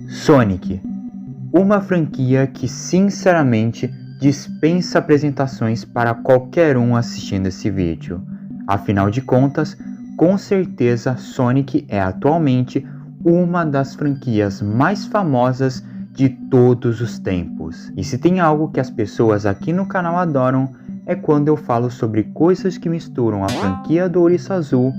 Sonic, uma franquia que sinceramente dispensa apresentações para qualquer um assistindo esse vídeo. Afinal de contas, com certeza Sonic é atualmente uma das franquias mais famosas de todos os tempos. E se tem algo que as pessoas aqui no canal adoram, é quando eu falo sobre coisas que misturam a franquia do Ouriço Azul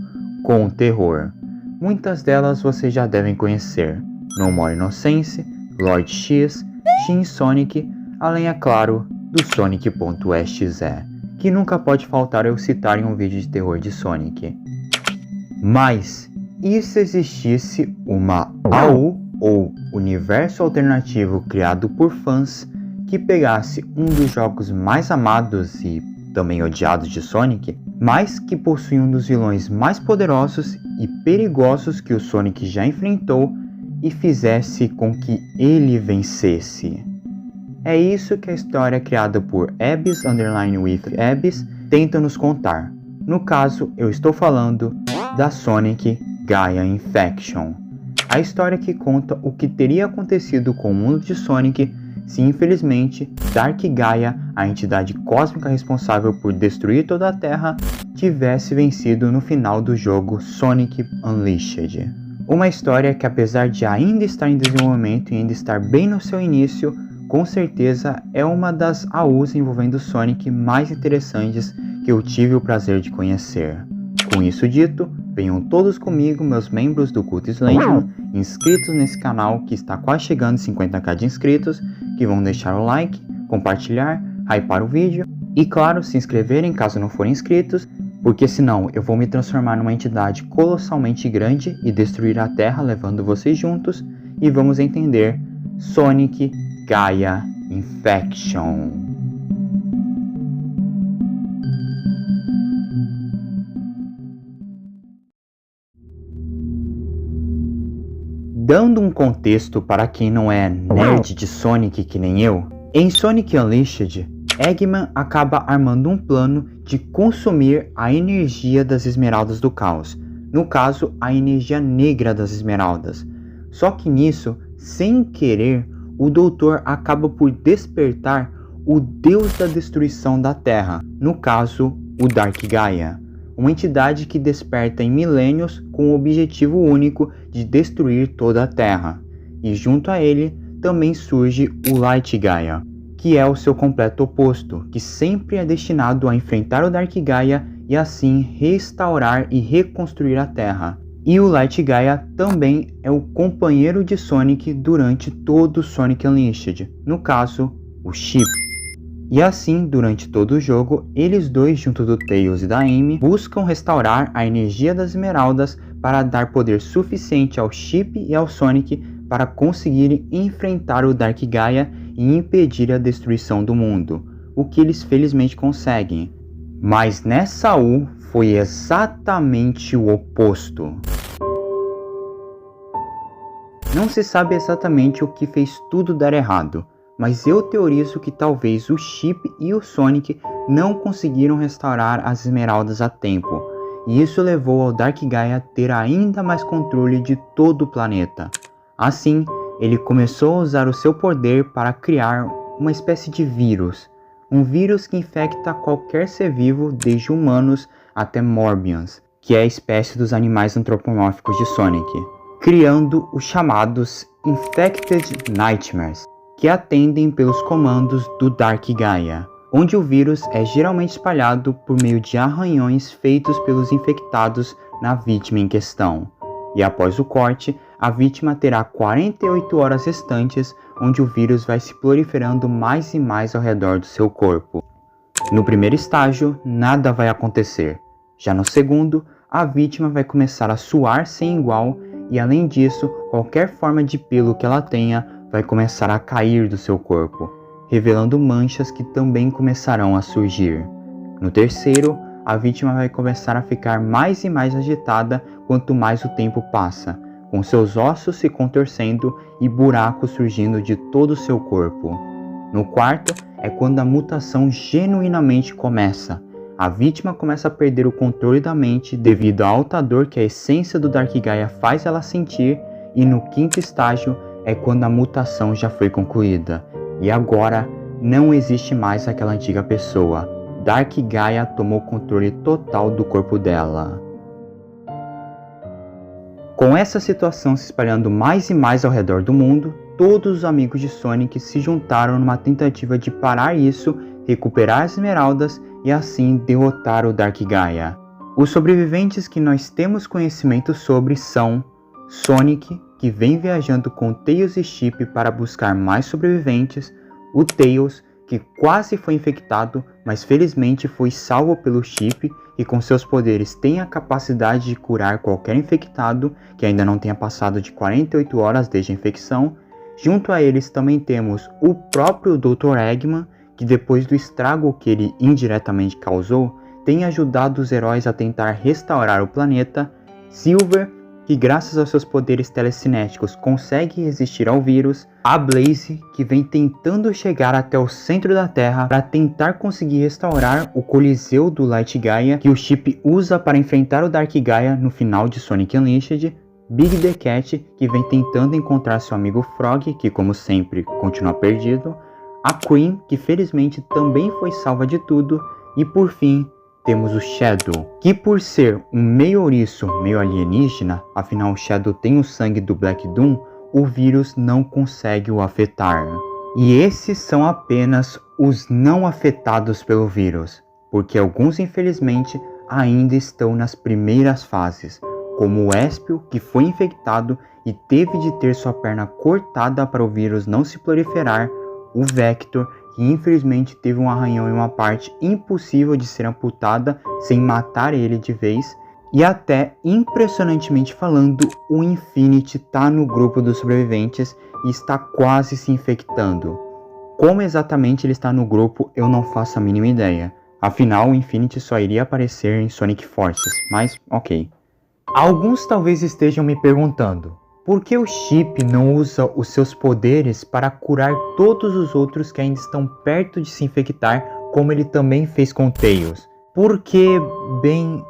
com o terror. Muitas delas vocês já devem conhecer: No More Innocence, Lord X, Shin Sonic, além, é claro, do Sonic.exe, que nunca pode faltar eu citar em um vídeo de terror de Sonic. Mas, e se existisse uma AU, ou universo alternativo criado por fãs, que pegasse um dos jogos mais amados e também odiados de Sonic, mas que possui um dos vilões mais poderosos e perigosos que o Sonic já enfrentou, e fizesse com que ele vencesse? É isso que a história criada por Abyss_with_Abyss tenta nos contar. No caso, eu estou falando da Sonic Gaia Infection. A história que conta o que teria acontecido com o mundo de Sonic se infelizmente Dark Gaia, a entidade cósmica responsável por destruir toda a Terra, tivesse vencido no final do jogo Sonic Unleashed. Uma história que, apesar de ainda estar em desenvolvimento e ainda estar bem no seu início, com certeza é uma das AUs envolvendo Sonic mais interessantes que eu tive o prazer de conhecer. Com isso dito, venham todos comigo, meus membros do Culto Slenderman, inscritos nesse canal que está quase chegando a 50k de inscritos, que vão deixar o like, compartilhar, hypar o vídeo e, claro, se inscreverem caso não forem inscritos, porque senão eu vou me transformar numa entidade colossalmente grande e destruir a Terra levando vocês juntos, e vamos entender Sonic Gaia Infection. Dando um contexto para quem não é nerd de Sonic que nem eu, em Sonic Unleashed, Eggman acaba armando um plano de consumir a energia das Esmeraldas do Caos, no caso, a energia negra das Esmeraldas. Só que nisso, sem querer, o Doutor acaba por despertar o Deus da Destruição da Terra, no caso, o Dark Gaia, uma entidade que desperta em milênios com o objetivo único de destruir toda a Terra. E junto a ele, também surge o Light Gaia, que é o seu completo oposto, que sempre é destinado a enfrentar o Dark Gaia e assim restaurar e reconstruir a Terra. E o Light Gaia também é o companheiro de Sonic durante todo o Sonic Unleashed, no caso, o Chip. E assim, durante todo o jogo, eles dois, junto do Tails e da Amy, buscam restaurar a energia das Esmeraldas para dar poder suficiente ao Chip e ao Sonic para conseguirem enfrentar o Dark Gaia e impedir a destruição do mundo, o que eles felizmente conseguem. Mas nessa AU foi exatamente o oposto. Não se sabe exatamente o que fez tudo dar errado, mas eu teorizo que talvez o Chip e o Sonic não conseguiram restaurar as Esmeraldas a tempo, e isso levou ao Dark Gaia a ter ainda mais controle de todo o planeta. Assim, ele começou a usar o seu poder para criar uma espécie de vírus. Um vírus que infecta qualquer ser vivo, desde humanos até Morbians, que é a espécie dos animais antropomórficos de Sonic, criando os chamados Infected Nightmares, que atendem pelos comandos do Dark Gaia, onde o vírus é geralmente espalhado por meio de arranhões feitos pelos infectados na vítima em questão. E após o corte, a vítima terá 48 horas restantes, onde o vírus vai se proliferando mais e mais ao redor do seu corpo. No primeiro estágio, nada vai acontecer. Já no segundo, a vítima vai começar a suar sem igual e, além disso, qualquer forma de pelo que ela tenha vai começar a cair do seu corpo, revelando manchas que também começarão a surgir. No terceiro, a vítima vai começar a ficar mais e mais agitada quanto mais o tempo passa, com seus ossos se contorcendo e buracos surgindo de todo o seu corpo. No quarto, é quando a mutação genuinamente começa. A vítima começa a perder o controle da mente devido à alta dor que a essência do Dark Gaia faz ela sentir, e no quinto estágio é quando a mutação já foi concluída, e agora não existe mais aquela antiga pessoa. Dark Gaia tomou controle total do corpo dela. Com essa situação se espalhando mais e mais ao redor do mundo, todos os amigos de Sonic se juntaram numa tentativa de parar isso, recuperar as esmeraldas e assim derrotar o Dark Gaia. Os sobreviventes que nós temos conhecimento sobre são Sonic, que vem viajando com Tails e Chip para buscar mais sobreviventes, o Tails, que quase foi infectado, mas felizmente foi salvo pelo Chip e com seus poderes tem a capacidade de curar qualquer infectado que ainda não tenha passado de 48 horas desde a infecção. Junto a eles também temos o próprio Dr. Eggman, que depois do estrago que ele indiretamente causou, tem ajudado os heróis a tentar restaurar o planeta, Silver, que graças aos seus poderes telecinéticos consegue resistir ao vírus, a Blaze, que vem tentando chegar até o centro da Terra para tentar conseguir restaurar o Coliseu do Light Gaia, que o Chip usa para enfrentar o Dark Gaia no final de Sonic Unleashed, Big the Cat, que vem tentando encontrar seu amigo Frog, que como sempre continua perdido, a Cream, que felizmente também foi salva de tudo, e por fim temos o Shadow, que por ser um meio ouriço, meio alienígena, afinal o Shadow tem o sangue do Black Doom, o vírus não consegue o afetar. E esses são apenas os não afetados pelo vírus, porque alguns infelizmente ainda estão nas primeiras fases, como o Espio, que foi infectado e teve de ter sua perna cortada para o vírus não se proliferar, o Vector, que infelizmente teve um arranhão em uma parte impossível de ser amputada sem matar ele de vez, e até, impressionantemente falando, o Infinity está no grupo dos sobreviventes e está quase se infectando. Como exatamente ele está no grupo, eu não faço a mínima ideia. Afinal, o Infinity só iria aparecer em Sonic Forces, mas ok. Alguns talvez estejam me perguntando, por que o Chip não usa os seus poderes para curar todos os outros que ainda estão perto de se infectar, como ele também fez com Tails? Porque, bem,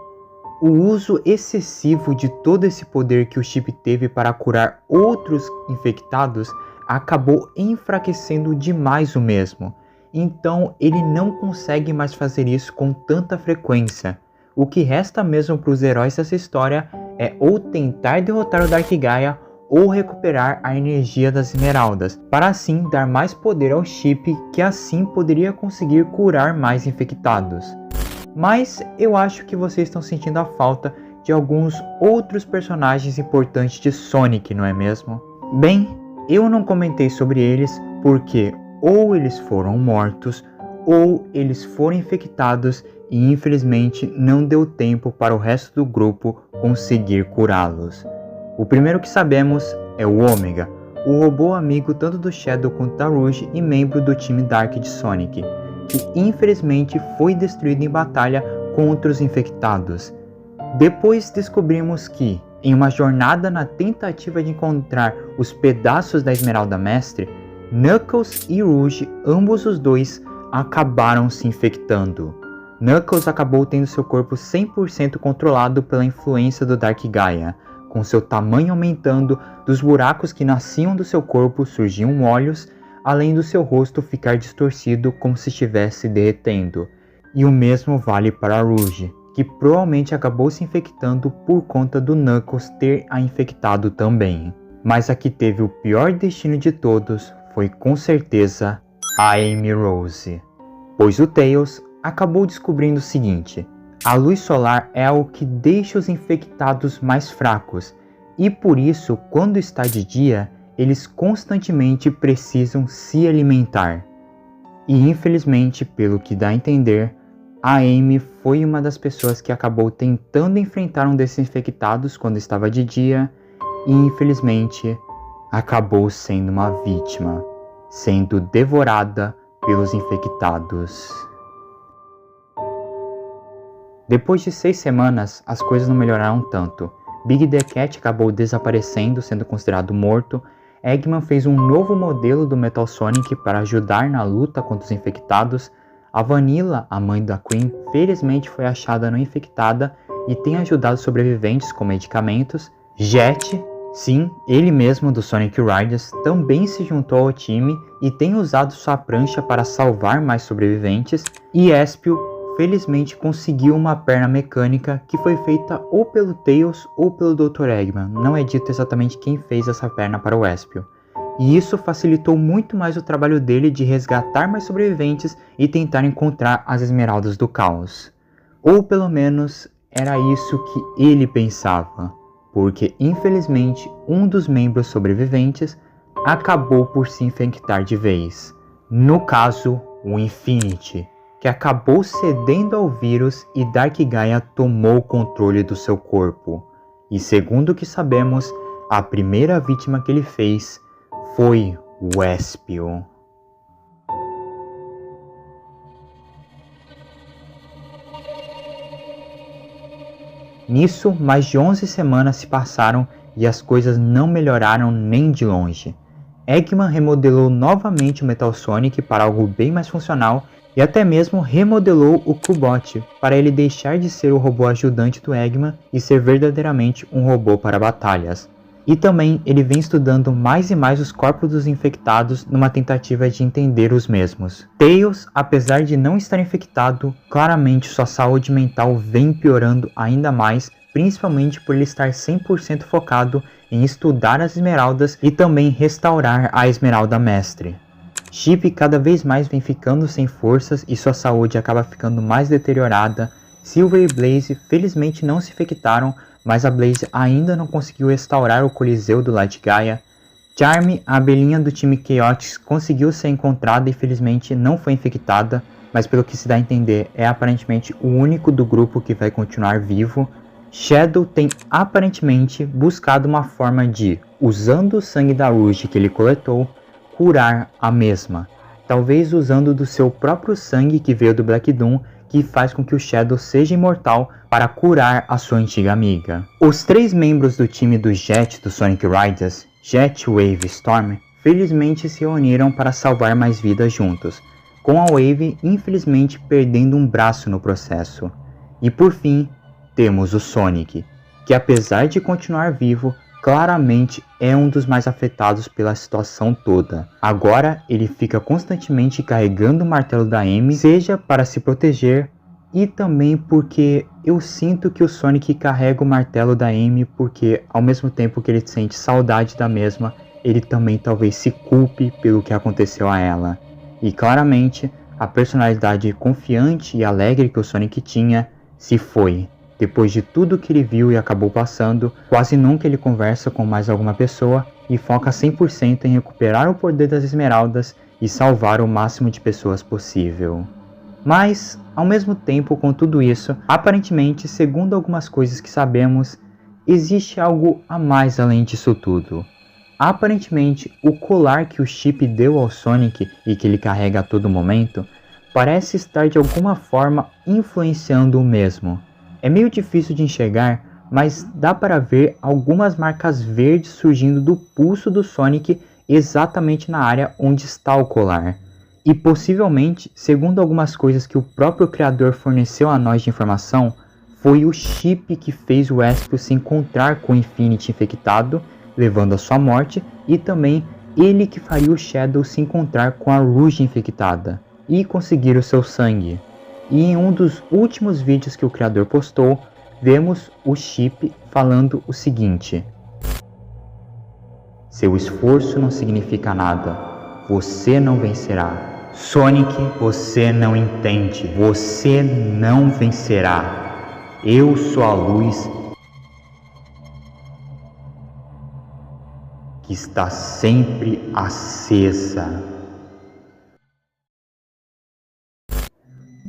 o uso excessivo de todo esse poder que o Chip teve para curar outros infectados acabou enfraquecendo demais o mesmo. Então ele não consegue mais fazer isso com tanta frequência. O que resta mesmo para os heróis dessa história é ou tentar derrotar o Dark Gaia ou recuperar a energia das esmeraldas, para assim dar mais poder ao Chip, que assim poderia conseguir curar mais infectados. Mas eu acho que vocês estão sentindo a falta de alguns outros personagens importantes de Sonic, não é mesmo? Bem, eu não comentei sobre eles porque ou eles foram mortos ou eles foram infectados e infelizmente não deu tempo para o resto do grupo conseguir curá-los. O primeiro que sabemos é o Omega, o robô amigo tanto do Shadow quanto da Rouge e membro do time Dark de Sonic, que infelizmente foi destruído em batalha contra os infectados. Depois descobrimos que, em uma jornada na tentativa de encontrar os pedaços da Esmeralda Mestre, Knuckles e Rouge, ambos os dois, acabaram se infectando. Knuckles acabou tendo seu corpo 100% controlado pela influência do Dark Gaia, com seu tamanho aumentando, dos buracos que nasciam do seu corpo surgiam olhos, além do seu rosto ficar distorcido como se estivesse derretendo. E o mesmo vale para a Rouge, que provavelmente acabou se infectando por conta do Knuckles ter a infectado também. Mas a que teve o pior destino de todos foi com certeza a Amy Rose, pois o Tails acabou descobrindo o seguinte: a luz solar é algo que deixa os infectados mais fracos, e por isso, quando está de dia, eles constantemente precisam se alimentar. E infelizmente, pelo que dá a entender, a Amy foi uma das pessoas que acabou tentando enfrentar um desses infectados quando estava de dia, e infelizmente acabou sendo uma vítima, sendo devorada pelos infectados. Depois de 6 semanas, as coisas não melhoraram tanto. Big the Cat acabou desaparecendo, sendo considerado morto. Eggman fez um novo modelo do Metal Sonic para ajudar na luta contra os infectados. A Vanilla, a mãe da Queen, felizmente foi achada não infectada e tem ajudado sobreviventes com medicamentos. Jet, Sim, ele mesmo do Sonic Riders também se juntou ao time e tem usado sua prancha para salvar mais sobreviventes, e Espio felizmente conseguiu uma perna mecânica que foi feita ou pelo Tails ou pelo Dr. Eggman, não é dito exatamente quem fez essa perna para o Espio. E isso facilitou muito mais o trabalho dele de resgatar mais sobreviventes e tentar encontrar as Esmeraldas do Caos. Ou pelo menos era isso que ele pensava, porque infelizmente um dos membros sobreviventes acabou por se infectar de vez. No caso, o Infinity, que acabou cedendo ao vírus e Darkgaia tomou o controle do seu corpo. E segundo o que sabemos, a primeira vítima que ele fez foi o Espio. Nisso, mais de 11 semanas se passaram e as coisas não melhoraram nem de longe. Eggman remodelou novamente o Metal Sonic para algo bem mais funcional e até mesmo remodelou o Cubot para ele deixar de ser o robô ajudante do Eggman e ser verdadeiramente um robô para batalhas. E também ele vem estudando mais e mais os corpos dos infectados numa tentativa de entender os mesmos. Tails, apesar de não estar infectado, claramente sua saúde mental vem piorando ainda mais, principalmente por ele estar 100% focado em estudar as esmeraldas e também restaurar a esmeralda mestre. Chip cada vez mais vem ficando sem forças e sua saúde acaba ficando mais deteriorada. Silver e Blaze felizmente não se infectaram, mas a Blaze ainda não conseguiu restaurar o Coliseu do Light Gaia. Charmy, a abelhinha do time Chaotix, conseguiu ser encontrada e felizmente não foi infectada, mas pelo que se dá a entender é aparentemente o único do grupo que vai continuar vivo. Shadow tem aparentemente buscado uma forma de, usando o sangue da Rouge que ele coletou, curar a mesma. Talvez usando do seu próprio sangue que veio do Black Doom, que faz com que o Shadow seja imortal para curar a sua antiga amiga. Os 3 membros do time do Jet do Sonic Riders, Jet, Wave e Storm, felizmente se reuniram para salvar mais vidas juntos, com a Wave infelizmente perdendo um braço no processo. E por fim, temos o Sonic, que apesar de continuar vivo, claramente é um dos mais afetados pela situação toda. Agora ele fica constantemente carregando o martelo da Amy, seja para se proteger e também porque eu sinto que o Sonic carrega o martelo da Amy porque ao mesmo tempo que ele sente saudade da mesma, ele também talvez se culpe pelo que aconteceu a ela. E claramente a personalidade confiante e alegre que o Sonic tinha se foi. Depois de tudo que ele viu e acabou passando, quase nunca ele conversa com mais alguma pessoa e foca 100% em recuperar o poder das esmeraldas e salvar o máximo de pessoas possível. Mas, ao mesmo tempo com tudo isso, aparentemente, segundo algumas coisas que sabemos, existe algo a mais além disso tudo. Aparentemente, o colar que o Chip deu ao Sonic e que ele carrega a todo momento, parece estar de alguma forma influenciando o mesmo. É meio difícil de enxergar, mas dá para ver algumas marcas verdes surgindo do pulso do Sonic exatamente na área onde está o colar. E possivelmente, segundo algumas coisas que o próprio criador forneceu a nós de informação, foi o Chip que fez o Espio se encontrar com o Infinity infectado, levando à sua morte, e também ele que faria o Shadow se encontrar com a Rouge infectada e conseguir o seu sangue. E em um dos últimos vídeos que o criador postou, vemos o Chip falando o seguinte: seu esforço não significa nada, você não vencerá. Sonic, você não entende, você não vencerá. Eu sou a luz que está sempre acesa.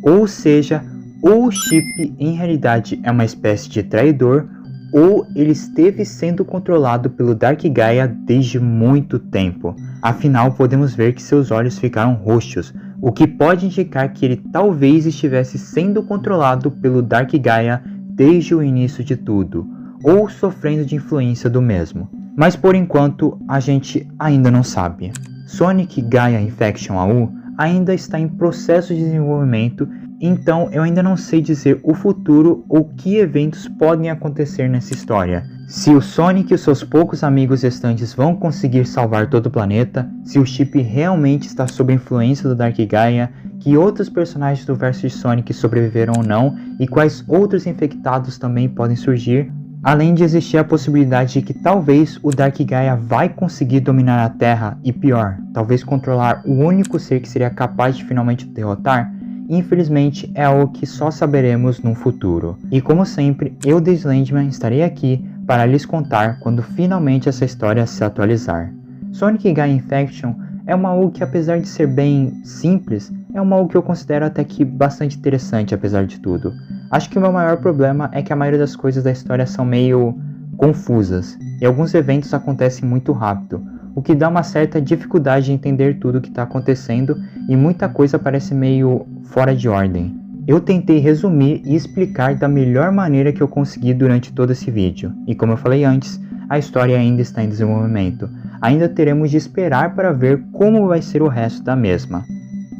Ou seja, ou o Chip em realidade é uma espécie de traidor, ou ele esteve sendo controlado pelo Darkgaia desde muito tempo. Afinal, podemos ver que seus olhos ficaram roxos, o que pode indicar que ele talvez estivesse sendo controlado pelo Darkgaia desde o início de tudo, ou sofrendo de influência do mesmo. Mas por enquanto, a gente ainda não sabe. Sonic Gaia Infection AU ainda está em processo de desenvolvimento, então eu ainda não sei dizer o futuro ou que eventos podem acontecer nessa história, Se o Sonic e os seus poucos amigos restantes vão conseguir salvar todo o planeta, se o Chip realmente está sob a influência do Dark Gaia, que outros personagens do verso de Sonic sobreviveram ou não, e quais outros infectados também podem surgir, além de existir a possibilidade de que talvez o Dark Gaia vai conseguir dominar a Terra e pior, talvez controlar o único ser que seria capaz de finalmente derrotar. Infelizmente é algo que só saberemos no futuro. E como sempre, eu, The Slenderman, estarei aqui para lhes contar quando finalmente essa história se atualizar. Sonic Gaia Infection é uma algo que, apesar de ser bem simples, é uma algo que eu considero até que bastante interessante apesar de tudo. Acho que o meu maior problema é que a maioria das coisas da história são meio confusas, e alguns eventos acontecem muito rápido, o que dá uma certa dificuldade de entender tudo o que está acontecendo e muita coisa parece meio fora de ordem. Eu tentei resumir e explicar da melhor maneira que eu consegui durante todo esse vídeo, e como eu falei antes, a história ainda está em desenvolvimento. Ainda teremos de esperar para ver como vai ser o resto da mesma.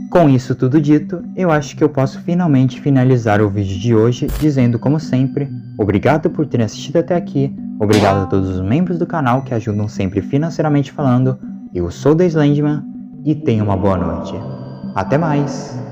Com isso tudo dito, eu acho que eu posso finalmente finalizar o vídeo de hoje dizendo, como sempre, obrigado por terem assistido até aqui, obrigado a todos os membros do canal que ajudam sempre financeiramente falando, eu sou The Slenderman e tenha uma boa noite. Até mais!